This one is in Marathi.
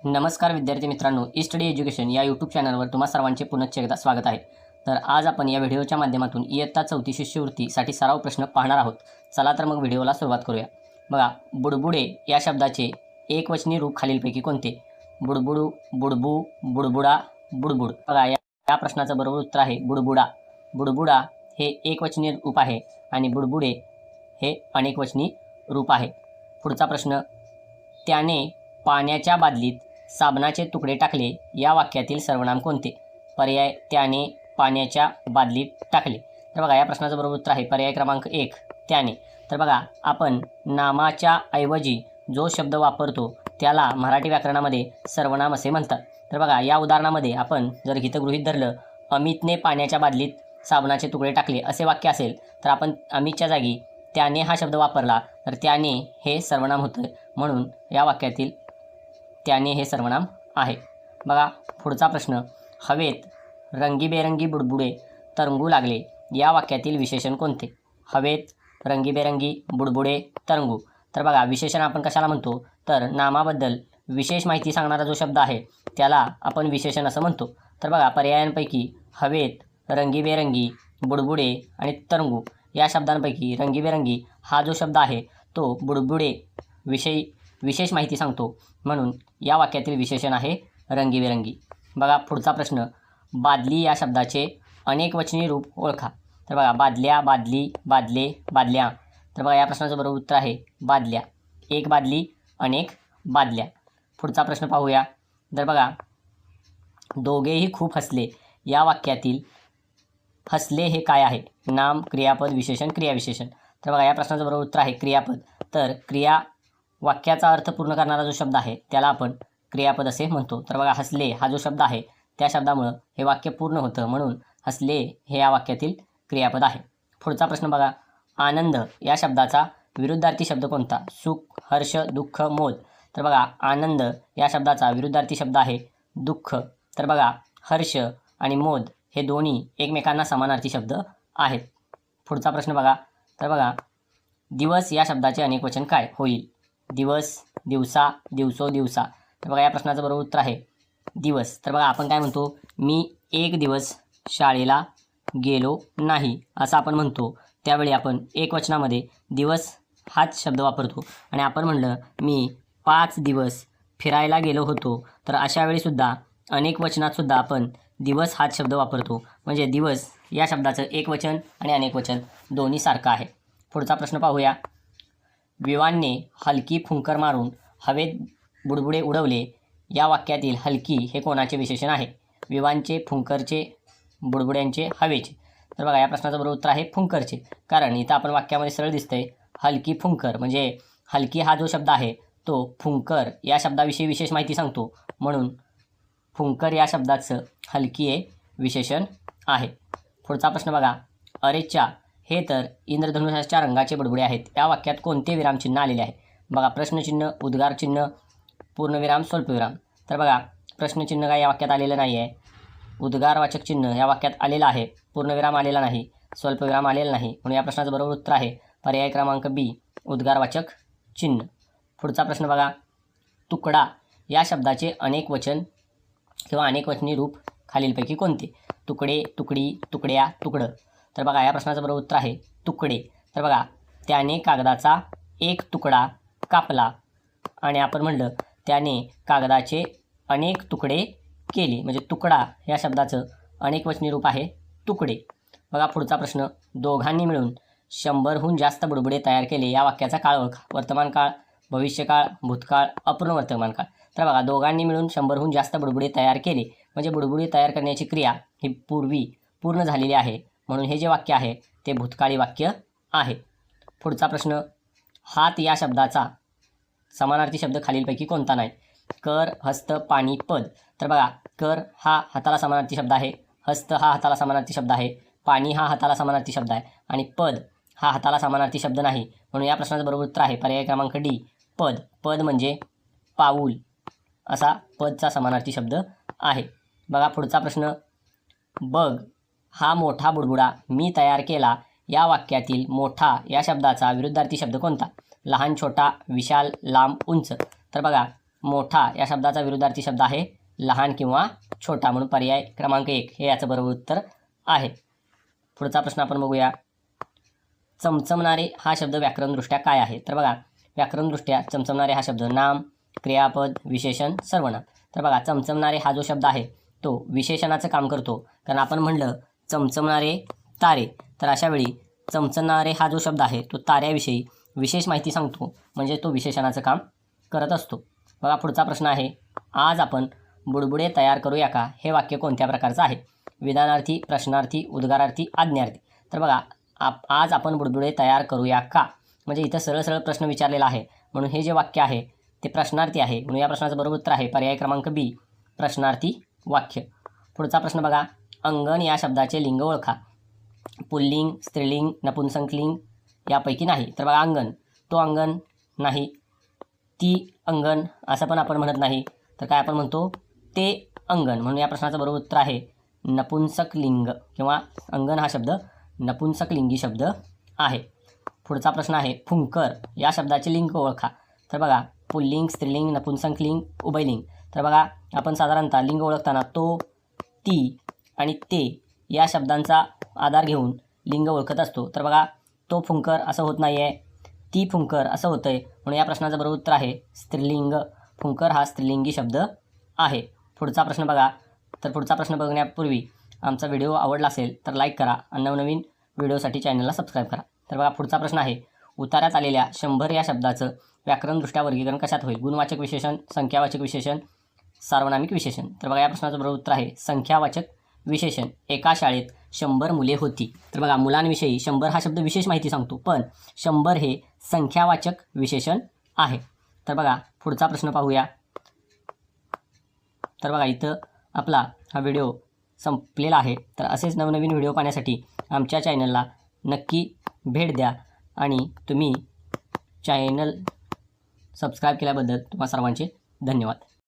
नमस्कार विद्यार्थी मित्रांनो, ई स्टडी एज्युकेशन या यूट्यूब चॅनलवर तुम्हा सर्वांचे पुनश्च एकदा स्वागत आहे। तर आज आपण या व्हिडिओच्या माध्यमातून इयत्ता 4थी शिष्यवृत्तीसाठी सराव प्रश्न पाहणार आहोत। चला तर मग व्हिडिओला सुरुवात करूया। बघा, बुडबुडे या शब्दाचे एकवचनी रूप खालीलपैकी कोणते? बुडबुडू, बुडबू, बुडबुडा, बुडबुड। बघा, या प्रश्नाचं बरोबर उत्तर आहे बुडबुडा। बुडबुडा हे एकवचनी रूप आहे आणि बुडबुडे हे अनेकवचनी रूप आहे। पुढचा प्रश्न, त्याने पाण्याच्या बादलीत साबणाचे तुकडे टाकले या वाक्यातील सर्वनाम कोणते? पर्याय, त्याने पाण्याच्या बादलीत टाकले। तर बघा, या प्रश्नाचं बरोबर उत्तर आहे पर्याय क्रमांक 1, त्याने। तर बघा, आपण नामाच्या ऐवजी जो शब्द वापरतो त्याला मराठी व्याकरणामध्ये सर्वनाम असे म्हणतात। तर बघा, या उदाहरणामध्ये आपण जर हितगृहीत धरलं, अमितने पाण्याच्या बादलीत साबणाचे तुकडे टाकले असे वाक्य असेल तर आपण अमितच्या जागी त्याने हा शब्द वापरला तर त्याने हे सर्वनाम होतं, म्हणून या वाक्यातील त्याने हे सर्वनाम आहे। बघा, पुढचा प्रश्न, हवेत रंगीबेरंगी बुडबुडे तरंगू लागले या वाक्यातील विशेषण कोणते? हवेत रंगीबेरंगी बुडबुडे तरंगू। तर बघा, विशेषण आपण कशाला म्हणतो तर नामाबद्दल विशेष माहिती सांगणारा जो शब्द आहे त्याला आपण विशेषण असं म्हणतो। तर बघा, पर्यायांपैकी हवेत रंगीबेरंगी बुडबुडे आणि तरंगू या शब्दांपैकी रंगीबेरंगी हा जो शब्द आहे तो बुडबुडे विषयी विशेष माहिती सांगतो, म्हणून या वाक्यातील विशेषण आहे रंगीबेरंगी। बघा, पुढचा प्रश्न, बादली या शब्दाचे अनेकवचनी रूप ओळखा। तर बघा, बादल्या, बादली, बादले, बादल्या। तर बघा, या प्रश्नाचं बरोबर उत्तर आहे बादल्या। एक बादली, अनेक बादल्या। पुढचा प्रश्न पाहूया। तर बघा, दोघेही खूप हसले या वाक्यातील हसले हे काय आहे? नाम, क्रियापद, विशेषण, क्रियाविशेषण। तर बघा, या प्रश्नाचं बरोबर उत्तर आहे क्रियापद। तर क्रिया वाक्याचा अर्थ पूर्ण करणारा जो शब्द आहे त्याला आपण क्रियापद असे म्हणतो। तर बघा, हसले हा जो शब्द आहे त्या शब्दामुळं हे वाक्य पूर्ण होतं, म्हणून हसले हे या वाक्यातील क्रियापद आहे। पुढचा प्रश्न बघा, आनंद या शब्दाचा विरुद्धार्थी शब्द कोणता? सुख, हर्ष, दुःख, मोद। तर बघा, आनंद या शब्दाचा विरुद्धार्थी शब्द आहे दुःख। तर बघा, हर्ष आणि मोद हे दोन्ही एकमेकांना समानार्थी शब्द आहेत। पुढचा प्रश्न बघा, तर बघा, दिवस या शब्दाचे अनेकवचन काय होईल? दिवस, दिवसा, दिवसो, दिवसा। तर बघा, या प्रश्नाचं बरोबर उत्तर आहे दिवस। तर बघा, आपण काय म्हणतो, मी एक दिवस शाळेला गेलो नाही असं आपण म्हणतो, त्यावेळी आपण एकवचनामध्ये दिवस हाच शब्द वापरतो। आणि आपण म्हणलं मी 5 दिवस फिरायला गेलो होतो, तर अशा वेळीसुद्धा अनेकवचनातसुद्धा आपण दिवस हाच शब्द वापरतो, म्हणजे दिवस या शब्दाचं एकवचन आणि अनेकवचन दोन्ही सारखं आहे। पुढचा प्रश्न पाहूया। विवानने हलकी फुंकर मारून हवेत बुडबुडे उडवले या वाक्यातील हलकी हे कोणाचे विशेषण आहे? विवानचे, फुंकरचे, बुडबुड्यांचे, हवेचे। तर बघा, या प्रश्नाचं बरोबर उत्तर आहे फुंकरचे, कारण इथं आपण वाक्यामध्ये सरळ दिसतंय हलकी फुंकर, म्हणजे हलकी हा जो शब्द आहे तो फुंकर या शब्दाविषयी विशेष माहिती सांगतो, म्हणून फुंकर या शब्दाचं हलकी हे विशेषण आहे। पुढचा प्रश्न बघा, अरेच्चा हे तर इंद्रधनुष्याच्या रंगाचे बुडबुडे आहेत या वाक्यात कोणते विरामचिन्ह आलेले आहे? बघा, प्रश्नचिन्ह, उद्गारचिन्ह, पूर्णविराम, स्वल्पविराम। तर बघा, प्रश्नचिन्ह काय या वाक्यात आलेलं नाही आहे, उद्गारवाचक चिन्ह या वाक्यात आलेलं आहे, पूर्णविराम आलेला नाही, स्वल्पविराम आलेला नाही, म्हणून या प्रश्नाचं बरोबर उत्तर आहे पर्याय क्रमांक बी, उद्गारवाचक चिन्ह। पुढचा प्रश्न बघा, तुकडा या शब्दाचे अनेकवचन किंवा अनेकवचनी रूप खालीलपैकी कोणते? तुकडे, तुकडी, तुकड्या, तुकडं। तर बघा, या प्रश्नाचं बरोबर उत्तर आहे तुकडे। तर बघा, त्याने कागदाचा एक तुकडा कापला आणि आपण म्हणलं त्याने कागदाचे अनेक तुकडे केले, म्हणजे तुकडा या शब्दाचं अनेकवचनी रूप आहे तुकडे। बघा, पुढचा प्रश्न, दोघांनी मिळून 100हून जास्त बुडबुडे तयार केले या वाक्याचा काळ ओळखा। वर्तमान काळ, भविष्यकाळ, भूतकाळ, अपूर्ण वर्तमान काळ। तर बघा, दोघांनी मिळून 100हून जास्त बुडबुडे तयार केले, म्हणजे बुडबुडे तयार करण्याची क्रिया ही पूर्ण झालेली आहे, म्हणून हे जे वाक्य आहे ते भूतकाळी वाक्य आहे। पुढचा प्रश्न, हात या शब्दाचा समानार्थी शब्द खालीलपैकी कोणता नाही? कर, हस्त, पाणी, पद। तर बघा, कर हा हाताला समानार्थी शब्द आहे, हस्त हा हाताला समानार्थी शब्द आहे, पाणी हा हाताला समानार्थी शब्द आहे आणि पद हा हाताला समानार्थी शब्द नाही, म्हणून या प्रश्नाचं बरोबर उत्तर आहे पर्याय क्रमांक डी, पद। पद म्हणजे पाऊल असा पदचा समानार्थी शब्द आहे। बघा, पुढचा प्रश्न, बघ हा मोठा बुडबुडा मी तयार केला या वाक्यातील मोठा या शब्दाचा विरुद्धार्थी शब्द कोणता? लहान, छोटा, विशाल, लांब, उंच। तर बघा, मोठा या शब्दाचा विरुद्धार्थी शब्द आहे लहान किंवा छोटा, म्हणून पर्याय क्रमांक 1 हे याचं बरोबर उत्तर आहे. पुढचा प्रश्न आपण बघूया. चमचमणारे हा शब्द व्याकरणदृष्ट्या काय आहे? तर बघा, व्याकरणदृष्ट्या चमचमणारे हा शब्द नाम, क्रियापद, विशेषण, सर्वनाम. तर बघा, चमचमणारे हा जो शब्द आहे तो विशेषणाचं काम करतो, कारण आपण म्हणलं चमचमणारे तारे, तर अशा वेळी चमचमणारे हा जो शब्द आहे तो ताऱ्याविषयी विशेष माहिती सांगतो, म्हणजे तो विशेषणाचं काम करत असतो. बघा, पुढचा प्रश्न आहे. आज आपण बुडबुडे तयार करूया का? हे वाक्य कोणत्या प्रकारचं आहे? विधानार्थी, प्रश्नार्थी, उद्गारार्थी, आज्ञार्थी. तर बघा, आज आपण बुडबुडे तयार करूया का, म्हणजे इथं सरळ सरळ प्रश्न विचारलेला आहे, म्हणून हे जे वाक्य आहे ते प्रश्नार्थी आहे, म्हणून या प्रश्नाचं बरोबर उत्तर आहे पर्याय क्रमांक बी, प्रश्नार्थी वाक्य. पुढचा प्रश्न बघा. अंगण या शब्दाचे लिंग ओळखा. पुल्लिंग, स्त्रीलिंग, नपुंसकलिंग यापैकी नाही. तर बघा, अंगण, तो अंगण नाही, ती अंगण असं पण आपण म्हणत नाही, तर काय आपण म्हणतो? ते अंगण, म्हणून या प्रश्नाचं बरोबर उत्तर आहे नपुंसकलिंग, किंवा अंगण हा शब्द नपुंसकलिंगी शब्द आहे. पुढचा प्रश्न आहे. फुंकर या शब्दाचे लिंग ओळखा. तर बघा, पुल्लिंग, स्त्रीलिंग, नपुंसकलिंग, उभयलिंग. तर बघा, आपण साधारणतः लिंग ओळखताना तो, ती आणि ते या शब्दांचा आधार घेऊन लिंग ओळखत असतो. तर बघा, तो फुंकर असं होत नाही आहे, ती फुंकर असं होतं आहे, म्हणून या प्रश्नाचं बरोबर उत्तर आहे स्त्रीलिंग. फुंकर हा स्त्रीलिंगी शब्द आहे. पुढचा प्रश्न बघा. तर पुढचा प्रश्न बघण्यापूर्वी आमचा व्हिडिओ आवडला असेल तर लाईक करा आणि नवनवीन व्हिडिओसाठी चॅनलला सबस्क्राईब करा. तर बघा, पुढचा प्रश्न आहे. उतार्यात आलेल्या 100 या शब्दाचं व्याकरणदृष्ट्या वर्गीकरण कशात होईल? गुणवाचक विशेषण, संख्यावाचक विशेषण, सार्वनामिक विशेषण. तर बघा, या प्रश्नाचं बरोबर उत्तर आहे संख्यावाचक विशेषण. एका शाळेत 100 मुले होती. तर बघा, मुलांविषयी 100 हा शब्द विशेष माहिती सांगतो, पण 100 हे संख्यावाचक विशेषण आहे. तर बघा, पुढचा प्रश्न पाहूया. तर बघा, इथं आपला हा व्हिडिओ संपलेला आहे. तर असेच नवनवीन व्हिडिओ पाहण्यासाठी आमच्या चॅनलला नक्की भेट द्या आणि तुम्ही चॅनल सबस्क्राईब केल्याबद्दल तुम्हा सर्वांचे धन्यवाद.